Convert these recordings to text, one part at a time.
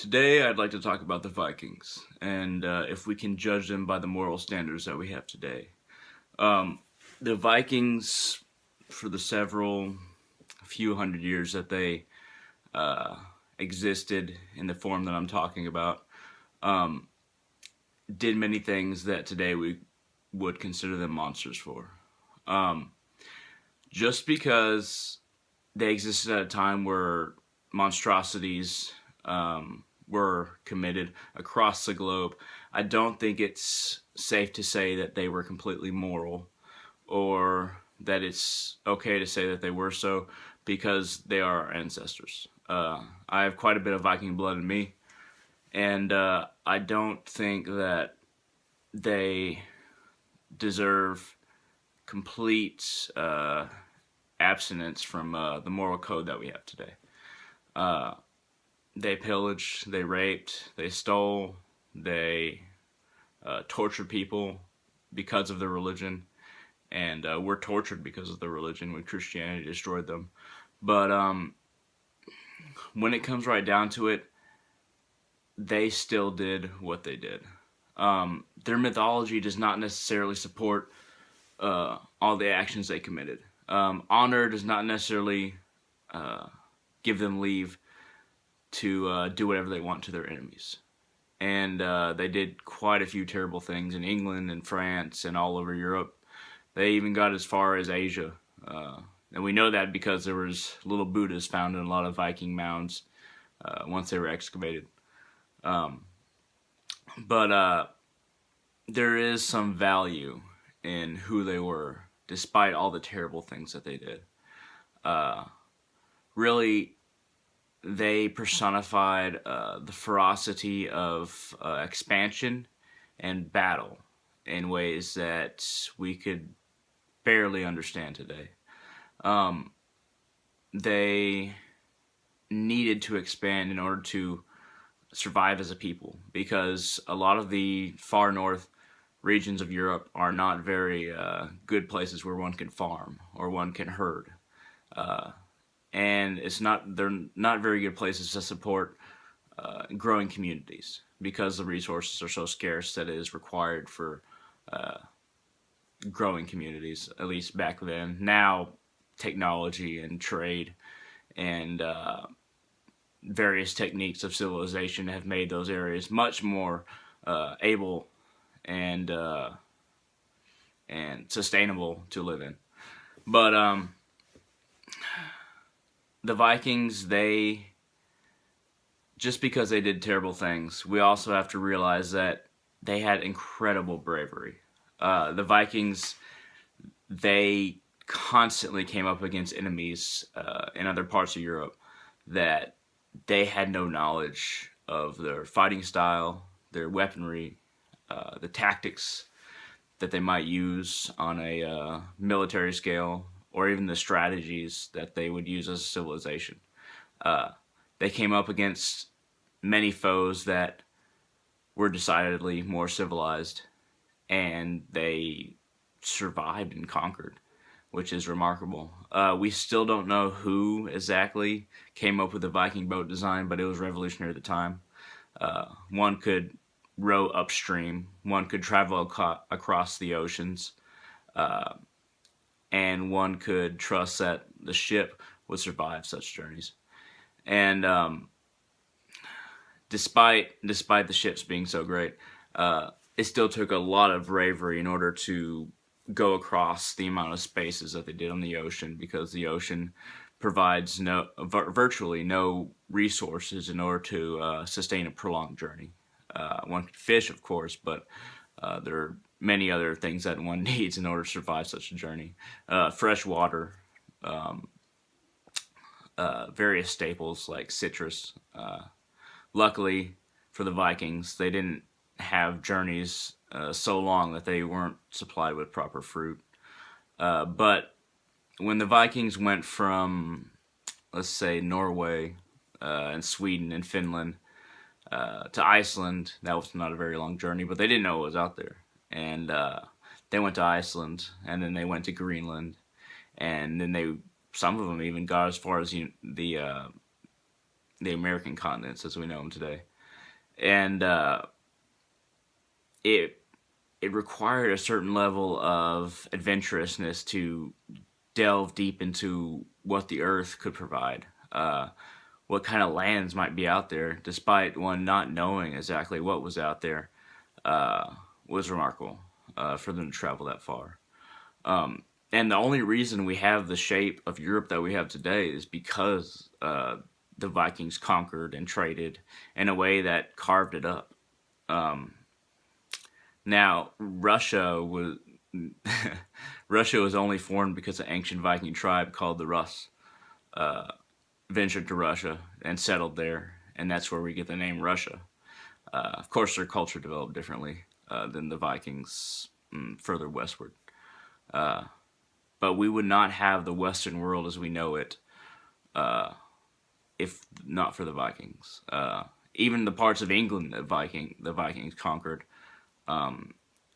Today, I'd like to talk about the Vikings and if we can judge them by the moral standards that we have today. Um, the Vikings, for the several few hundred years that they uh, existed in the form that I'm talking about, um, did many things that today we would consider them monsters for. Um, just because they existed at a time where monstrosities were committed across the globe, I don't think it's safe to say that they were completely moral or that it's okay to say that they were so because they are our ancestors. I have quite a bit of Viking blood in me, and I don't think that they deserve complete abstinence from the moral code that we have today. Uh, they pillaged, they raped, they stole, they tortured people because of their religion, and were tortured because of their religion when Christianity destroyed them. But when it comes right down to it, they still did what they did. Their mythology does not necessarily support all the actions they committed. Honor does not necessarily give them leave to do whatever they want to their enemies. And they did quite a few terrible things in England and France and all over Europe. They even got as far as Asia. And we know that because there was little Buddhas found in a lot of Viking mounds once they were excavated. But there is some value in who they were, despite all the terrible things that they did. Really, they personified the ferocity of expansion and battle in ways that we could barely understand today. They needed to expand in order to survive as a people because a lot of the far north regions of Europe are not very good places where one can farm or one can herd. And they're not very good places to support growing communities because the resources are so scarce that it is required for growing communities, at least back then. Now, technology and trade and various techniques of civilization have made those areas much more able and sustainable to live in. But the Vikings, just because they did terrible things, we also have to realize that they had incredible bravery. The Vikings, they constantly came up against enemies in other parts of Europe that they had no knowledge of their fighting style, their weaponry, the tactics that they might use on a military scale, or even the strategies that they would use as a civilization. They came up against many foes that were decidedly more civilized, and they survived and conquered, which is remarkable. We still don't know who exactly came up with the Viking boat design, but it was revolutionary at the time. One could row upstream, one could travel across the oceans, and one could trust that the ship would survive such journeys. And despite the ships being so great, it still took a lot of bravery in order to go across the amount of spaces that they did on the ocean, because the ocean provides virtually no resources in order to sustain a prolonged journey. One could fish, of course, but there are many other things that one needs in order to survive such a journey. Fresh water, various staples like citrus. Luckily for the Vikings, they didn't have journeys so long that they weren't supplied with proper fruit. But when the Vikings went from, let's say, Norway and Sweden and Finland to Iceland, that was not a very long journey, but they didn't know what was out there. And they went to Iceland, and then they went to Greenland, and then some of them even got as far as the American continents as we know them today. and it it required a certain level of adventurousness to delve deep into what the Earth could provide. What kind of lands might be out there, despite one not knowing exactly what was out there, was remarkable for them to travel that far. And the only reason we have the shape of Europe that we have today is because the Vikings conquered and traded in a way that carved it up. Now, Russia was only formed because an ancient Viking tribe called the Rus ventured to Russia and settled there, and that's where we get the name Russia. Of course, their culture developed differently than the Vikings further westward. But we would not have the Western world as we know it if not for the Vikings. Even the parts of England that the Vikings conquered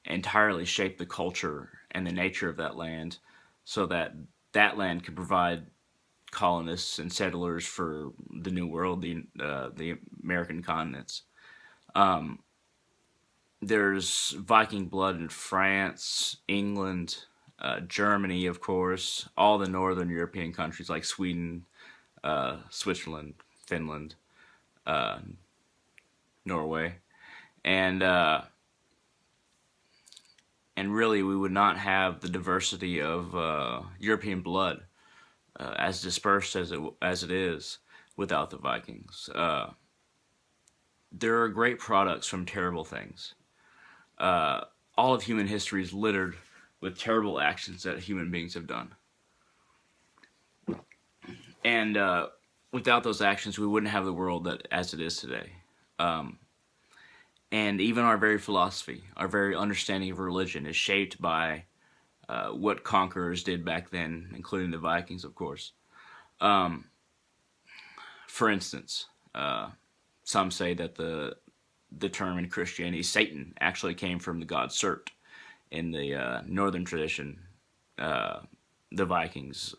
entirely shaped the culture and the nature of that land, so that that land could provide colonists and settlers for the New World, the American continents. There's Viking blood in France, England, Germany, of course, all the northern European countries like Sweden, Switzerland, Finland, Norway, and really we would not have the diversity of European blood as dispersed as it is without the Vikings. There are great products from terrible things. All of human history is littered with terrible actions that human beings have done. And without those actions, we wouldn't have the world that as it is today. And even our very philosophy, our very understanding of religion is shaped by what conquerors did back then, including the Vikings, of course. For instance, some say that the term in Christianity, Satan, actually came from the god Surt. In the northern tradition, the Vikings,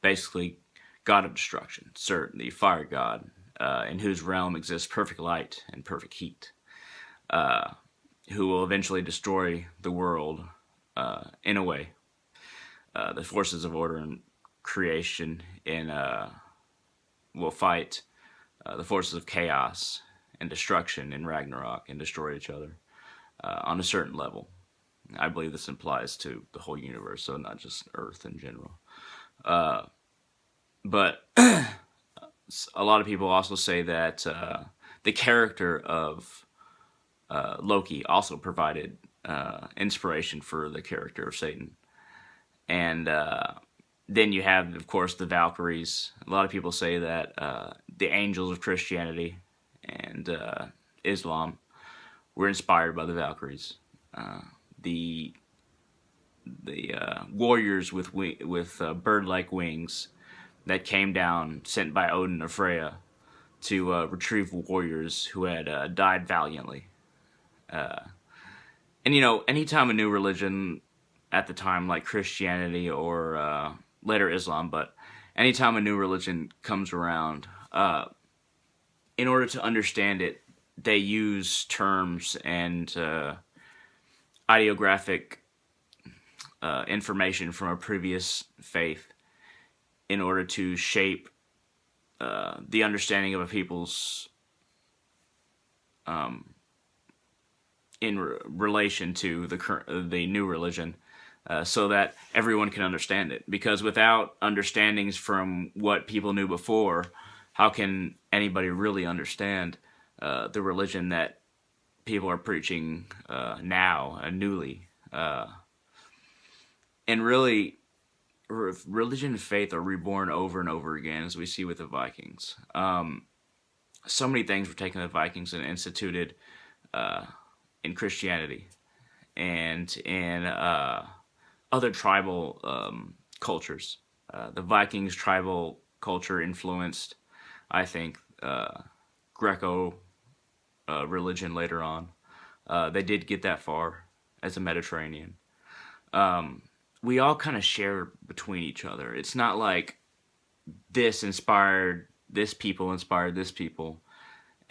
basically god of destruction, Surt, the fire god, in whose realm exists perfect light and perfect heat, who will eventually destroy the world in a way. The forces of order and creation will fight the forces of chaos and destruction in Ragnarok and destroy each other on a certain level. I believe this applies to the whole universe, so not just Earth in general. But a lot of people also say that the character of Loki also provided inspiration for the character of Satan. And then you have, of course, the Valkyries. A lot of people say that the angels of Christianity and Islam were inspired by the Valkyries. The warriors with bird-like wings that came down, sent by Odin or Freya, to retrieve warriors who had died valiantly. And anytime a new religion at the time, like Christianity or later Islam, but anytime a new religion comes around, in order to understand it, they use terms and ideographic information from a previous faith in order to shape the understanding of a people's in relation to the new religion, so that everyone can understand it. Because without understandings from what people knew before, how can anybody really understand the religion that people are preaching now, newly? And really, religion and faith are reborn over and over again, as we see with the Vikings. So many things were taken to the Vikings and instituted in Christianity and in other tribal cultures. The Vikings' tribal culture influenced, I think, Greco religion later on. They did get that far as a Mediterranean. We all kind of share between each other. It's not like this inspired this people,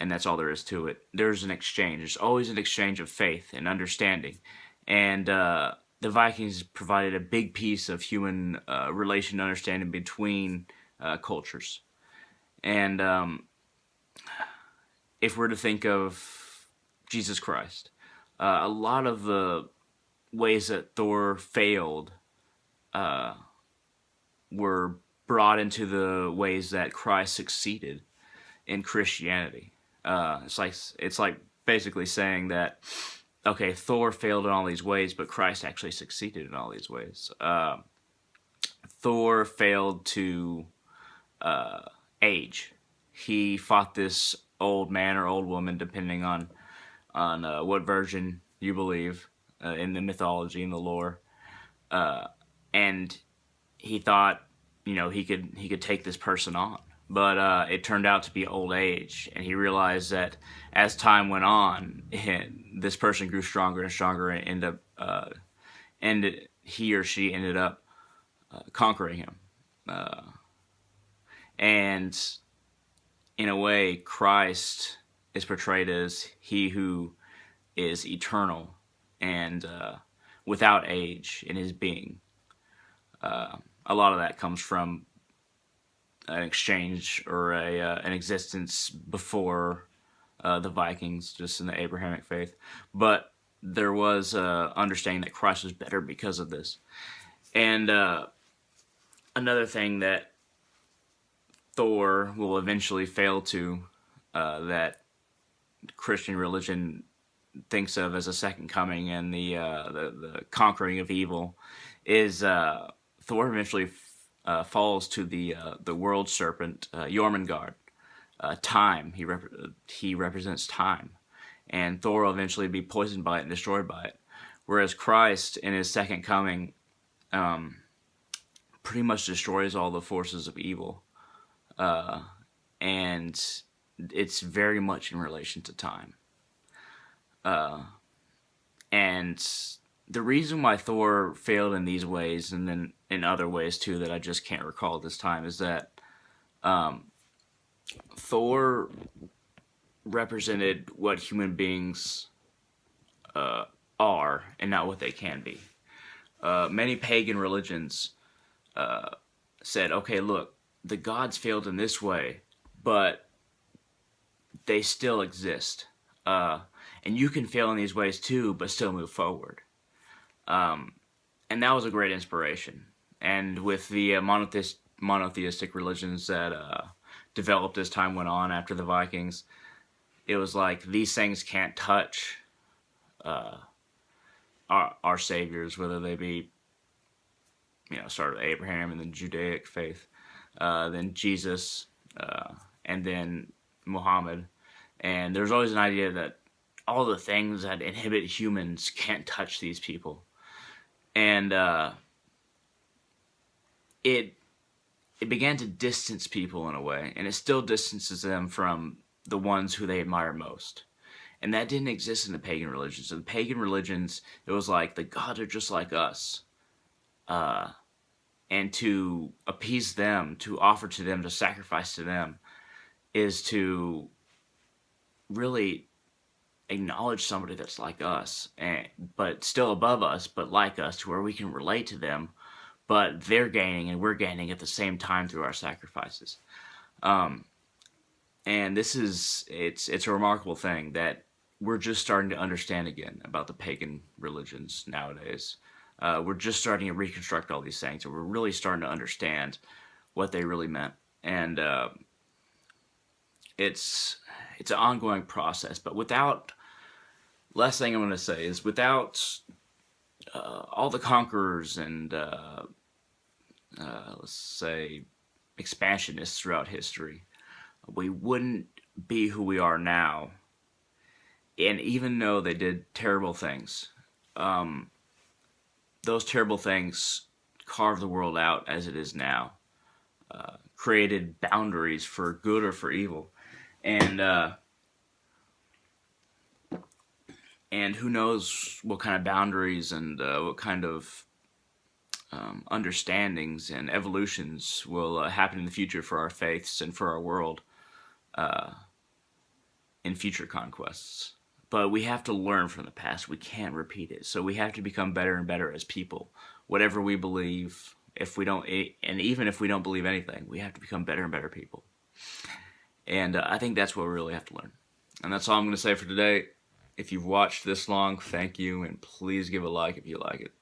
and that's all there is to it. There's an exchange. There's always an exchange of faith and understanding, and the Vikings provided a big piece of human relation understanding between cultures. And if we're to think of Jesus Christ, a lot of the ways that Thor failed were brought into the ways that Christ succeeded in Christianity. It's like basically saying that, okay, Thor failed in all these ways, but Christ actually succeeded in all these ways. Thor failed to age. He fought this old man or old woman, depending on what version you believe in the mythology and the lore, and he thought, he could take this person on, but it turned out to be old age, and he realized that as time went on, this person grew stronger and stronger, and he or she ended up conquering him, and in a way, Christ is portrayed as he who is eternal and without age in his being. A lot of that comes from an exchange or an existence before the Vikings, just in the Abrahamic faith. But there was understanding that Christ was better because of this. And another thing that Thor will eventually fail to, that Christian religion thinks of as a second coming and the conquering of evil, is Thor eventually falls to the world serpent, Jormungand. Time. He represents time, and Thor will eventually be poisoned by it and destroyed by it. Whereas Christ, in his second coming, pretty much destroys all the forces of evil, and it's very much in relation to time. And the reason why Thor failed in these ways, and then in other ways too that I just can't recall at this time, is that Thor represented what human beings are and not what they can be. Many pagan religions said, okay, look, the gods failed in this way, but they still exist. And you can fail in these ways too, but still move forward. And that was a great inspiration. And with the monotheistic religions that developed as time went on after the Vikings, it was like, these things can't touch our saviors, whether they be, started with Abraham and then Judaic faith, then Jesus, and then Muhammad. And there's always an idea that all the things that inhibit humans can't touch these people. And it began to distance people in a way, and it still distances them from the ones who they admire most. And that didn't exist in the pagan religions. In the pagan religions, it was like, the gods are just like us. And to appease them, to offer to them, to sacrifice to them, is to really acknowledge somebody that's like us, but still above us, but like us, to where we can relate to them, but they're gaining and we're gaining at the same time through our sacrifices. And it's a remarkable thing that we're just starting to understand again about the pagan religions nowadays. We're just starting to reconstruct all these things, and we're really starting to understand what they really meant. And it's an ongoing process. But last thing I'm going to say is, without all the conquerors and let's say expansionists throughout history, we wouldn't be who we are now. And even though they did terrible things, those terrible things carved the world out as it is now, created boundaries for good or for evil, and who knows what kind of boundaries and what kind of understandings and evolutions will happen in the future for our faiths and for our world. in future conquests. But we have to learn from the past. We can't repeat it. So we have to become better and better as people. Whatever we believe, if we don't, and even if we don't believe anything, we have to become better and better people. And I think that's what we really have to learn. And that's all I'm going to say for today. If you've watched this long, thank you, and please give a like if you like it.